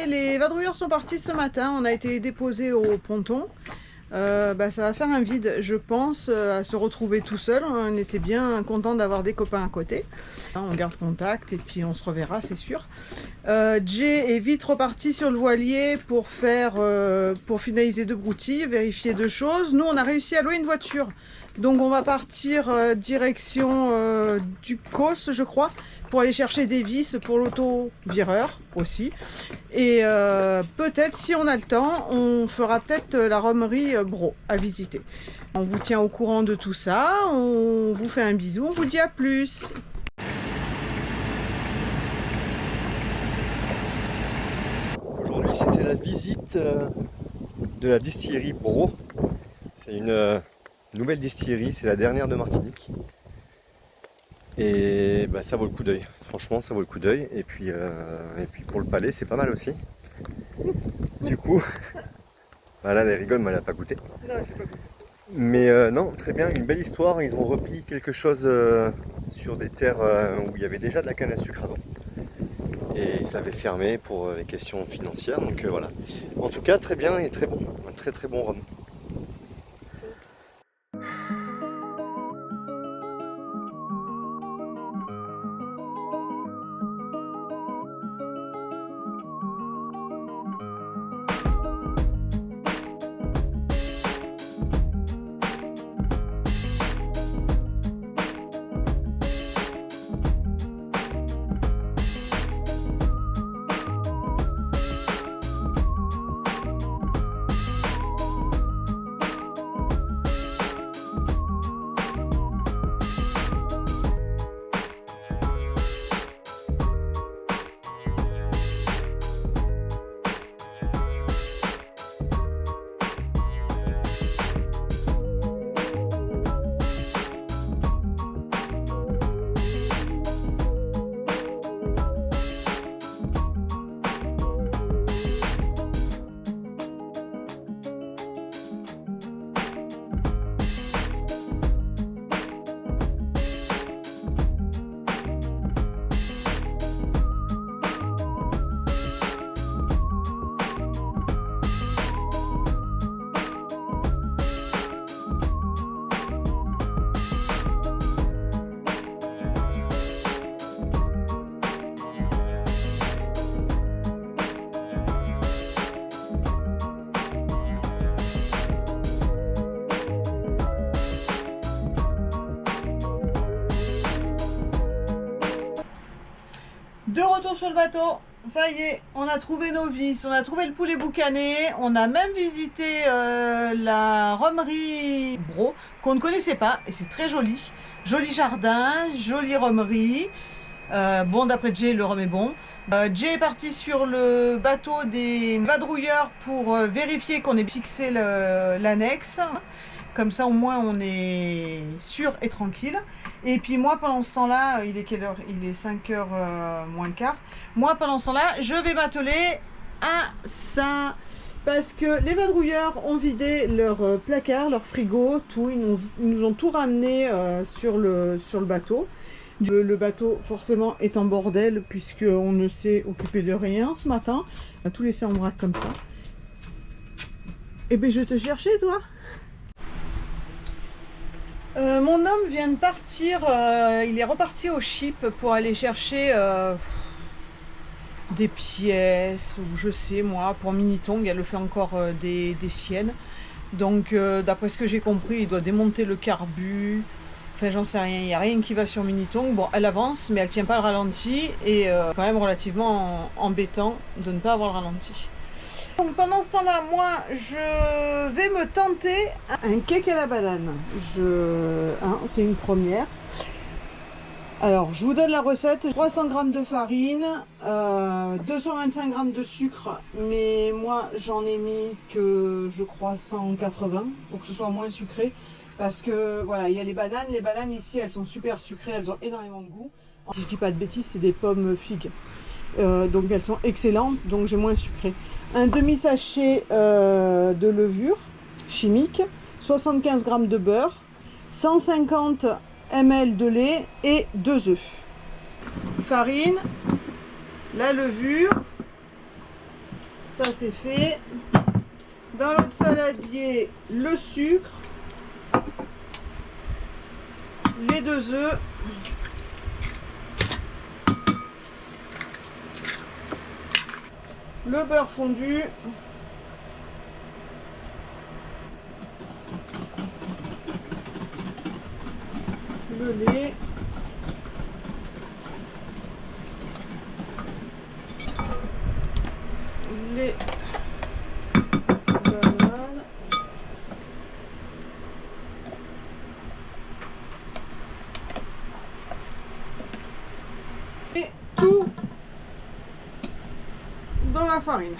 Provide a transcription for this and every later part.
Les vadrouilleurs sont partis ce matin, on a été déposés au ponton. Ça va faire un vide, je pense, à se retrouver tout seul. On était bien content d'avoir des copains à côté. On garde contact et puis on se reverra, c'est sûr. Jay est vite reparti sur le voilier pour finaliser 2 broutilles, vérifier 2 choses. Nous, on a réussi à louer une voiture. Donc on va partir direction du COS, je crois, pour aller chercher des vis pour l'auto-vireur aussi. Et peut-être, si on a le temps, on fera peut-être la romerie Bro à visiter. On vous tient au courant de tout ça, on vous fait un bisou, on vous dit à plus. Aujourd'hui, c'était la visite de la distillerie Bro. C'est une nouvelle distillerie, c'est la dernière de Martinique. Et ça vaut le coup d'œil. Franchement, ça vaut le coup d'œil. Et puis pour le palais, c'est pas mal aussi. Du coup, là, elle rigole, mais elle n'a pas goûté. Non, j'ai pas goûté. Mais non, très bien, une belle histoire. Ils ont repris quelque chose sur des terres où il y avait déjà de la canne à sucre avant. Et ça avait fermé pour les questions financières. Donc voilà. En tout cas, très bien et très bon. Un très très bon rhum. De retour sur le bateau, ça y est, on a trouvé nos vis, on a trouvé le poulet boucané, on a même visité la romerie Bro, qu'on ne connaissait pas, et c'est très joli. Joli jardin, jolie romerie. Bon, d'après Jay, le rhum est bon. Jay est parti sur le bateau des vadrouilleurs pour vérifier qu'on ait fixé l'annexe. Comme ça, au moins, on est sûr et tranquille. Et puis moi, pendant ce temps-là, il est quelle heure? Il est 5h moins le quart. Moi, pendant ce temps-là, je vais m'atteler à ça. Parce que les vadrouilleurs ont vidé leur placard, leur frigo, tout. Ils nous ont tout ramené sur le bateau. Le bateau, forcément, est en bordel, puisqu'on ne s'est occupé de rien ce matin. On a tout laissé en vrac comme ça. Eh bien, je te cherchais, toi. Mon homme vient de partir, il est reparti au ship pour aller chercher des pièces, ou je sais moi, pour Minitong, elle le fait encore des siennes. Donc d'après ce que j'ai compris, il doit démonter le carbu, enfin j'en sais rien, il n'y a rien qui va sur Minitong. Bon, elle avance, mais elle tient pas le ralenti, et quand même relativement embêtant de ne pas avoir le ralenti. Donc pendant ce temps-là, moi, je vais me tenter un cake à la banane. C'est une première. Alors, je vous donne la recette. 300 g de farine, 225 g de sucre, mais moi, j'en ai mis que, je crois, 180 pour que ce soit moins sucré. Parce que, voilà, il y a les bananes. Les bananes, ici, elles sont super sucrées, elles ont énormément de goût. Si je dis pas de bêtises, c'est des pommes figues. Donc elles sont excellentes, donc j'ai moins sucré. Un demi-sachet de levure chimique, 75 g de beurre, 150 ml de lait et 2 œufs. Farine, la levure, Ça c'est fait. Dans l'autre saladier, le sucre, les 2 œufs, le beurre fondu, le lait, les bananes, et tout dans la farine.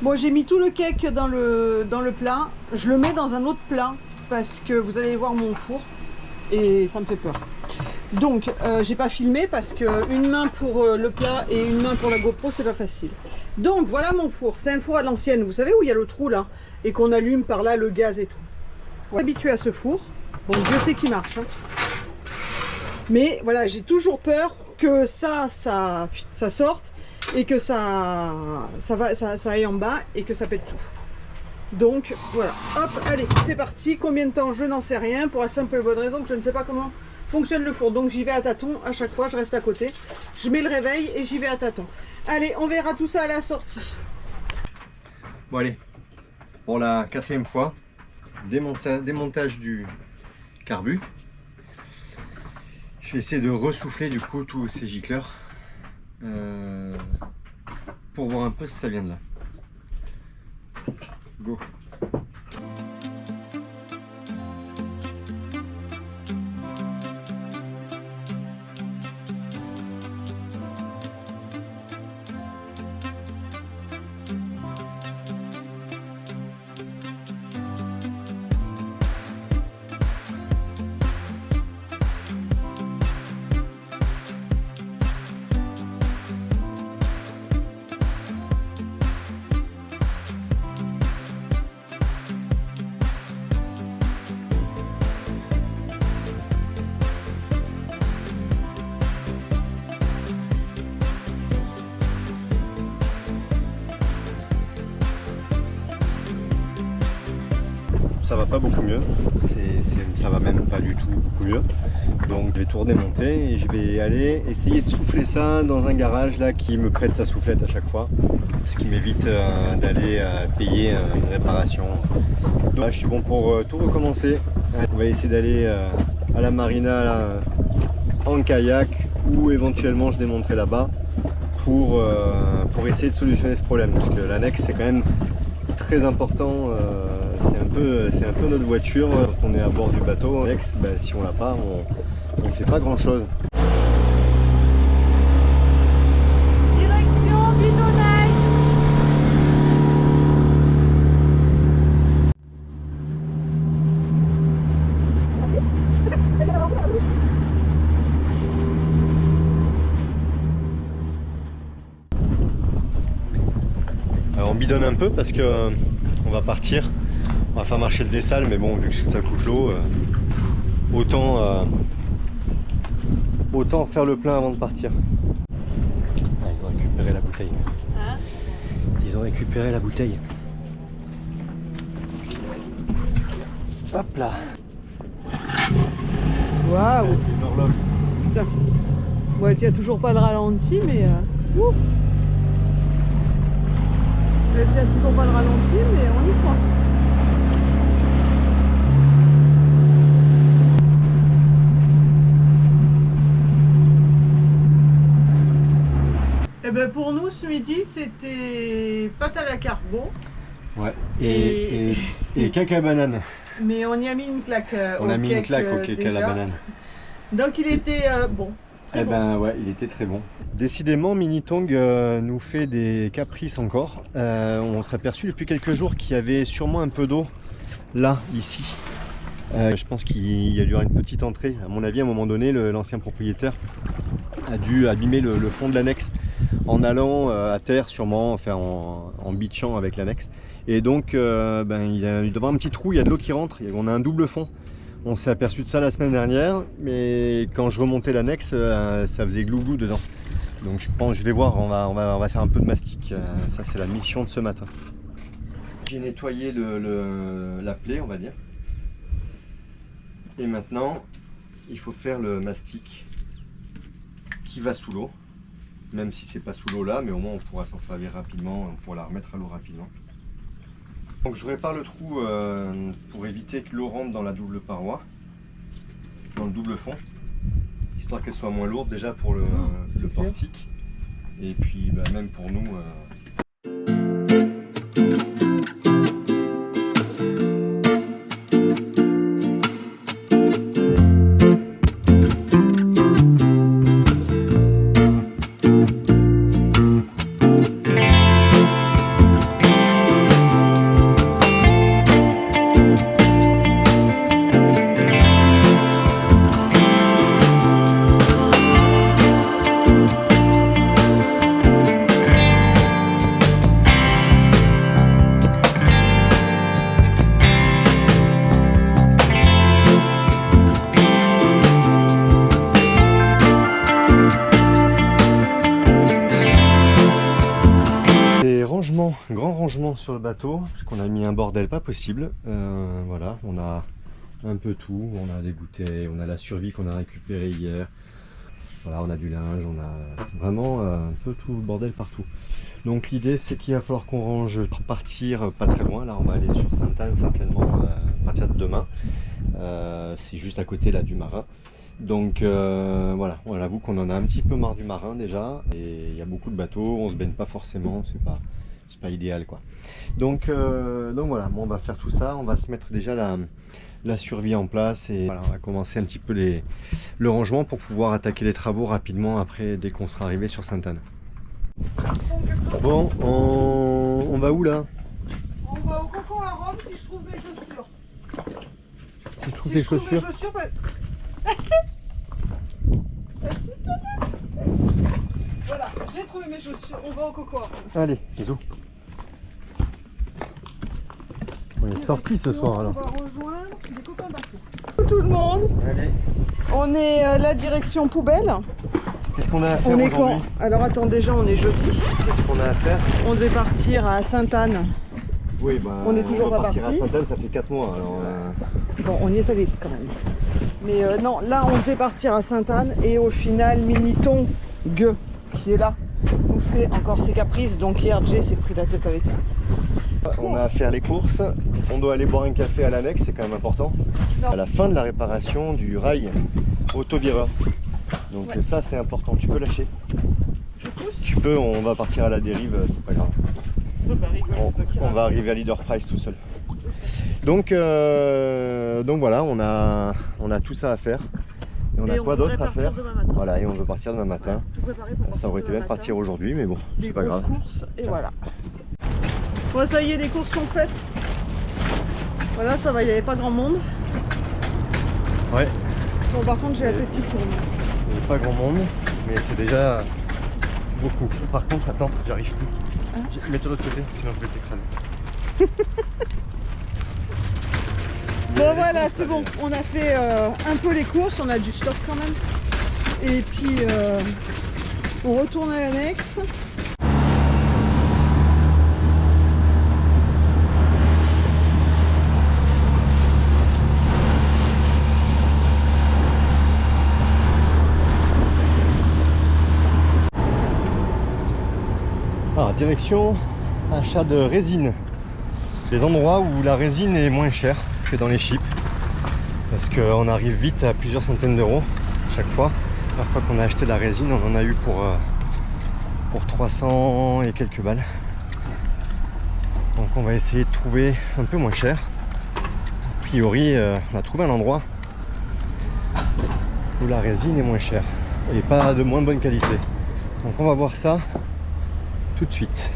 Bon, j'ai mis tout le cake dans le plat. Je le mets dans un autre plat parce que vous allez voir mon four et ça me fait peur. Donc, j'ai pas filmé parce que une main pour le plat et une main pour la GoPro, c'est pas facile. Donc, voilà mon four. C'est un four à l'ancienne. Vous savez où il y a le trou là et qu'on allume par là le gaz et tout. On est habitué à ce four. Bon, Dieu sait qu'il marche. Hein. Mais voilà, j'ai toujours peur que ça sorte et que ça aille en bas et que ça pète tout. Donc voilà, hop, allez, c'est parti. Combien de temps, je n'en sais rien, pour la simple et bonne raison que je ne sais pas comment fonctionne le four. Donc j'y vais à tâtons, à chaque fois je reste à côté, je mets le réveil et j'y vais à tâtons. Allez, on verra tout ça à la sortie. Bon allez, pour la 4e fois, démontage du carbu. Je vais essayer de ressouffler du coup tous ces gicleurs pour voir un peu si ça vient de là. Go. Ça va pas beaucoup mieux, ça va même pas du tout beaucoup mieux. Donc je vais tout redémonter et je vais aller essayer de souffler ça dans un garage là qui me prête sa soufflette à chaque fois, ce qui m'évite d'aller payer une réparation. Donc là je suis bon pour tout recommencer. On va essayer d'aller à la marina là, en kayak ou éventuellement je démonterai là-bas pour essayer de solutionner ce problème, parce que l'annexe c'est quand même très important. C'est un peu notre voiture quand on est à bord du bateau. L'annexe, bah, si on l'a pas, on fait pas grand chose. Direction bidonnage. Alors on bidonne un peu parce que on va partir. On va faire marcher le dessal, mais bon, vu que ça coûte l'eau, autant faire le plein avant de partir. Ah, ils ont récupéré la bouteille. Hein? Ils ont récupéré la bouteille. Hop là. Waouh. C'est une horloge. Putain. Ouais, tu as toujours pas le ralenti, mais ouh. Elle tient toujours pas le ralenti, mais on y croit. Eh ben pour nous ce midi c'était pâte à la carbo. Ouais. Et cake à banane. Mais on y a mis une claque On a mis une claque au cake à la banane. Donc il était bon. Eh ben ouais, il était très bon. Décidément, Minitong nous fait des caprices encore. On s'est aperçu depuis quelques jours qu'il y avait sûrement un peu d'eau là, ici. Je pense qu'il y a dû y avoir une petite entrée. À mon avis, à un moment donné, l'ancien propriétaire a dû abîmer le fond de l'annexe en allant à terre sûrement, enfin en beachant avec l'annexe. Et donc il doit y avoir un petit trou, il y a de l'eau qui rentre, on a un double fond. On s'est aperçu de ça la semaine dernière, mais quand je remontais l'annexe, ça faisait glouglou dedans. Donc je pense, je vais voir, on va faire un peu de mastic. Ça c'est la mission de ce matin. J'ai nettoyé la plaie, on va dire. Et maintenant, il faut faire le mastic qui va sous l'eau. Même si c'est pas sous l'eau là, mais au moins on pourra s'en servir rapidement, on pourra la remettre à l'eau rapidement. Donc je répare le trou pour éviter que l'eau rentre dans la double paroi, dans le double fond, histoire qu'elle soit moins lourde déjà pour ce portique, et puis même pour nous. Grand rangement sur le bateau, puisqu'on a mis un bordel pas possible. Voilà, on a un peu tout, on a des bouteilles, on a la survie qu'on a récupérée hier. Voilà, on a du linge, on a vraiment un peu tout le bordel partout. Donc l'idée c'est qu'il va falloir qu'on range pour partir pas très loin. Là on va aller sur Sainte-Anne certainement à partir de demain. C'est juste à côté là du marin. Donc voilà, on avoue qu'on en a un petit peu marre du marin déjà. Et il y a beaucoup de bateaux, on se baigne pas forcément, c'est pas idéal quoi. Donc voilà, bon, on va faire tout ça, on va se mettre déjà la survie en place et voilà, on va commencer un petit peu le rangement pour pouvoir attaquer les travaux rapidement après dès qu'on sera arrivé sur Sainte-Anne. Bon, on va où là? On va au Coco à Rome si je trouve mes chaussures. Si je trouve tes chaussures, voilà, j'ai trouvé mes chaussures, on va au Coco à Rome. Allez, bisous. On est sortis ce soir alors. On va rejoindre des copains bateaux. Tout le monde. Allez. On est la direction poubelle. Qu'est-ce qu'on a à faire aujourd'hui? Alors attends, déjà on est jeudi. Qu'est-ce qu'on a à faire? On devait partir à Sainte-Anne. Oui, on est toujours pas parti. À Sainte-Anne, ça fait 4 mois. Alors, bon, on y est allé quand même. Mais non, là on devait partir à Sainte-Anne et au final, Miniton Gueux, qui est là, nous fait encore ses caprices. Donc hier, Jay s'est pris la tête avec ça. On a à faire les courses, on doit aller boire un café à l'annexe, c'est quand même important. Non. À la fin de la réparation du rail autovireur. Donc ouais, ça c'est important, tu peux lâcher. Je pousse. Tu peux, on va partir à la dérive, c'est pas grave. On va arriver à Leader Price tout seul. Donc voilà, on a tout ça à faire. Et on a quoi d'autre à faire? Voilà, et on veut partir demain matin. Voilà, ça aurait été bien de partir aujourd'hui, mais bon, c'est pas grave. Courses, et voilà. Bon, ça y est, les courses sont faites. Voilà, ça va, il n'y avait pas grand monde. Ouais. Bon, par contre, j'ai la tête qui tourne. Il n'y a pas grand monde, mais c'est déjà beaucoup. Par contre, attends, j'arrive plus. Hein? Mets-toi de l'autre côté, sinon je vais t'écraser. Bon, voilà, c'est bon. On a fait un peu les courses, on a du stock quand même. Et puis, on retourne à l'annexe. Alors, direction achat de résine. Les endroits où la résine est moins chère que dans les chips. Parce qu'on arrive vite à plusieurs centaines d'euros chaque fois. La fois qu'on a acheté de la résine, on en a eu pour 300 et quelques balles. Donc on va essayer de trouver un peu moins cher. A priori, on a trouvé un endroit où la résine est moins chère et pas de moins bonne qualité. Donc on va voir ça tout de suite.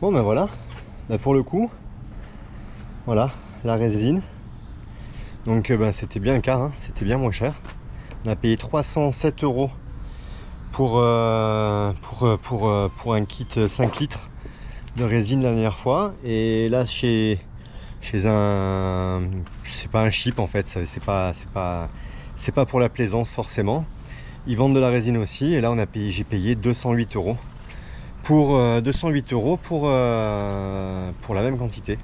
Bon ben voilà, pour le coup, voilà la résine. Donc c'était bien le cas, hein, c'était bien moins cher. On a payé 307 € pour un kit 5 litres de résine la dernière fois. Et là chez chez un... C'est pas un chip en fait, c'est pas pour la plaisance forcément. Ils vendent de la résine aussi et là j'ai payé 208 € pour 208 € pour la même quantité.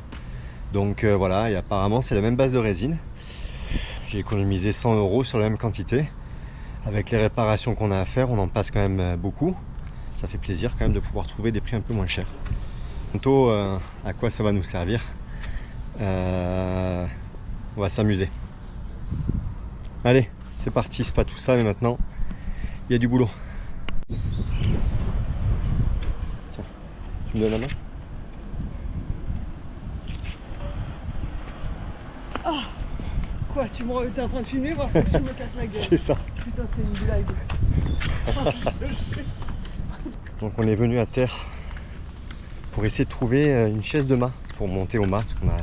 Donc voilà, et apparemment c'est la même base de résine. J'ai économisé 100 € sur la même quantité. Avec les réparations qu'on a à faire, on en passe quand même beaucoup. Ça fait plaisir quand même de pouvoir trouver des prix un peu moins chers. Bientôt, à quoi ça va nous servir? On va s'amuser. Allez, c'est parti, c'est pas tout ça, mais maintenant, il y a du boulot. Tiens, tu me donnes la main? Ah, quoi, t'es en train de filmer, voir si je me casse la gueule. C'est ça. Putain, c'est une blague. Donc on est venu à terre pour essayer de trouver une chaise de mât pour monter au mât, parce qu'on a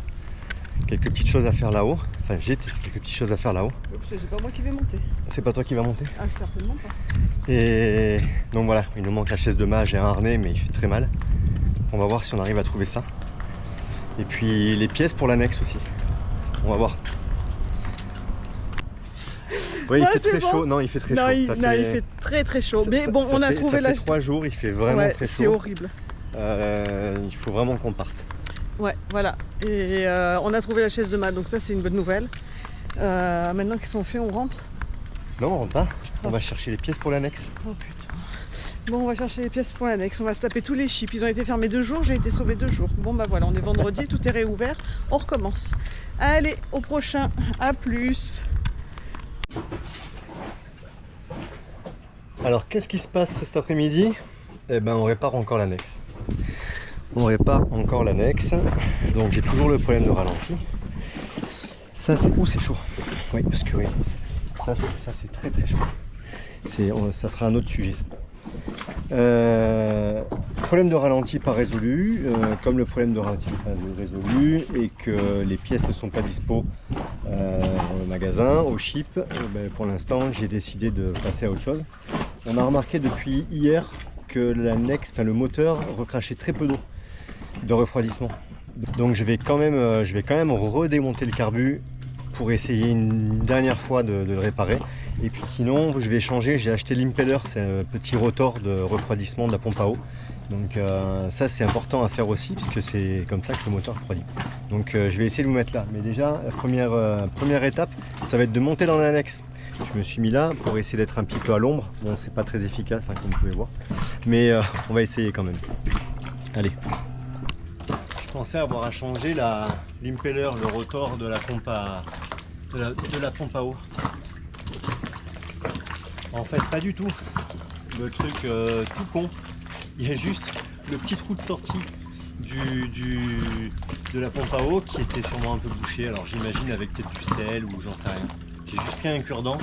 quelques petites choses à faire là-haut. Enfin, j'ai quelques petites choses à faire là-haut. C'est pas moi qui vais monter. C'est pas toi qui vas monter? Ah, certainement pas. Et donc voilà, il nous manque la chaise de mât, j'ai un harnais mais il fait très mal. On va voir si on arrive à trouver ça. Et puis les pièces pour l'annexe aussi. On va voir. Oui, il fait très chaud. Non, il fait très chaud. Il fait très très chaud. Mais bon, on a trouvé ça fait 3 jours, il fait vraiment très chaud. C'est horrible. Il faut vraiment qu'on parte. Ouais, voilà. Et on a trouvé la chaise de mât, donc ça c'est une bonne nouvelle. Maintenant qu'ils sont faits, on rentre? Non, on rentre pas. On va chercher les pièces pour l'annexe. Oh putain. Bon, on va chercher les pièces pour l'annexe. On va se taper tous les chips. Ils ont été fermés 2 jours, j'ai été sauvée 2 jours. Bon bah voilà, on est vendredi, tout est réouvert. On recommence. Allez, au prochain. À plus. Alors, qu'est-ce qui se passe cet après-midi? Eh ben, on répare encore l'annexe. On répare encore l'annexe. Donc, j'ai toujours le problème de ralenti. Ça, c'est... Ouh, c'est chaud. Oui, parce que oui, ça c'est très très chaud. Ça sera un autre sujet. Problème de ralenti pas résolu, comme le problème de ralenti pas résolu et que les pièces ne sont pas dispo au magasin, au chip, pour l'instant j'ai décidé de passer à autre chose. On a remarqué depuis hier que l'annexe, le moteur recrachait très peu d'eau de refroidissement. Donc je vais quand même redémonter le carbu pour essayer une dernière fois de le réparer. Et puis sinon je vais changer, j'ai acheté l'impeller, c'est un petit rotor de refroidissement de la pompe à eau. Donc ça c'est important à faire aussi puisque c'est comme ça que le moteur refroidit. Donc je vais essayer de vous mettre là. Mais déjà, première étape, ça va être de monter dans l'annexe. Je me suis mis là pour essayer d'être un petit peu à l'ombre. Bon, c'est pas très efficace comme vous pouvez voir. Mais on va essayer quand même. Allez. Je pensais avoir à changer l'impeller, le rotor de la pompe à eau. En fait, pas du tout. Le truc tout con. Il y a juste le petit trou de sortie de la pompe à eau qui était sûrement un peu bouché. Alors j'imagine avec peut-être du sel ou j'en sais rien. J'ai juste pris un cure-dent,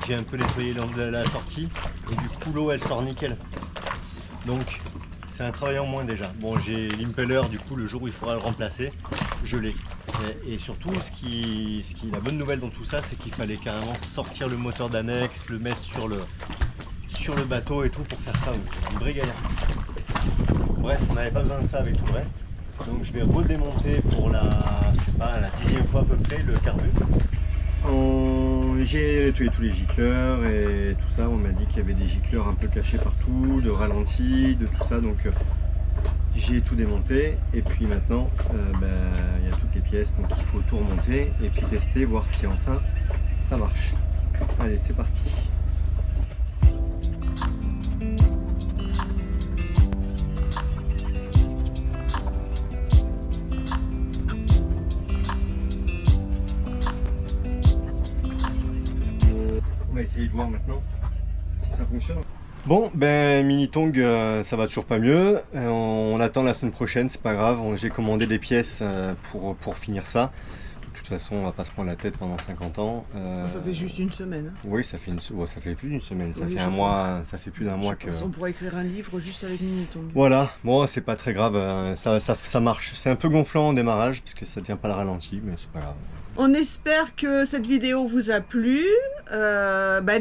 j'ai un peu nettoyé la sortie et du coup l'eau elle sort nickel. Donc c'est un travail en moins déjà. Bon, j'ai l'impeller, du coup le jour où il faudra le remplacer, je l'ai. Et surtout la bonne nouvelle dans tout ça, c'est qu'il fallait carrément sortir le moteur d'annexe, le mettre sur le bateau et tout pour faire ça. Une vraie galère. Bref, on n'avait pas besoin de ça avec tout le reste. Donc je vais redémonter pour la 10e fois à peu près le carbu. J'ai nettoyé tous les gicleurs et tout ça. On m'a dit qu'il y avait des gicleurs un peu cachés partout, de ralenti, de tout ça. Donc j'ai tout démonté et puis maintenant il y a toutes les pièces, donc il faut tout remonter et puis tester, voir si enfin ça marche. Allez, c'est parti. On va essayer de voir maintenant si ça fonctionne. Bon, Minitong, ça va toujours pas mieux. On attend la semaine prochaine, c'est pas grave. J'ai commandé des pièces pour finir ça. toute façon, on va pas se prendre la tête pendant 50 ans. Ça fait juste une semaine. Oui, ça fait ça fait plus d'une semaine. Ça Oui, fait je un mois. pense. Ça fait plus d'un mois que. On pourrait écrire un livre juste avec Minitong. Voilà. Bon, c'est pas très grave. Ça marche. C'est un peu gonflant au démarrage parce que ça tient pas le ralenti, mais c'est pas grave. On espère que cette vidéo vous a plu.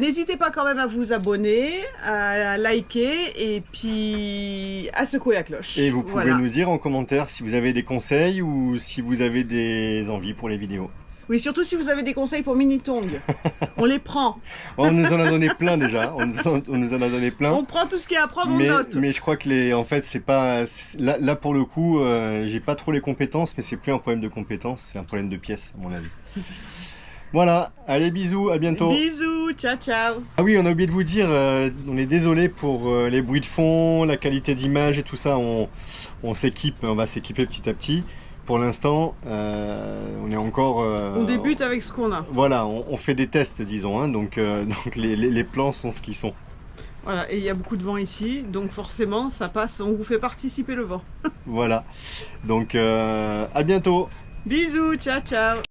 N'hésitez pas quand même à vous abonner, à liker et puis à secouer la cloche. Et vous pouvez nous dire en commentaire si vous avez des conseils ou si vous avez des envies pour les vidéos. Oui, surtout si vous avez des conseils pour Minitong. On les prend. On nous en a donné plein déjà. On nous en a donné plein. On prend tout ce qu'il y a à prendre, on note. Mais je crois que en fait, c'est pas. Là, pour le coup, j'ai pas trop les compétences, mais c'est plus un problème de compétences, c'est un problème de pièces, à mon avis. Voilà, allez, bisous, à bientôt. Bisous, ciao, ciao. Ah oui, on a oublié de vous dire, on est désolé pour les bruits de fond, la qualité d'image et tout ça. On s'équipe, on va s'équiper petit à petit. Pour l'instant, on est encore... on débute avec ce qu'on a. Voilà, on fait des tests, disons, hein, donc les plans sont ce qu'ils sont. Voilà, et il y a beaucoup de vent ici, donc forcément, ça passe, on vous fait participer le vent. Voilà, donc à bientôt. Bisous, ciao, ciao.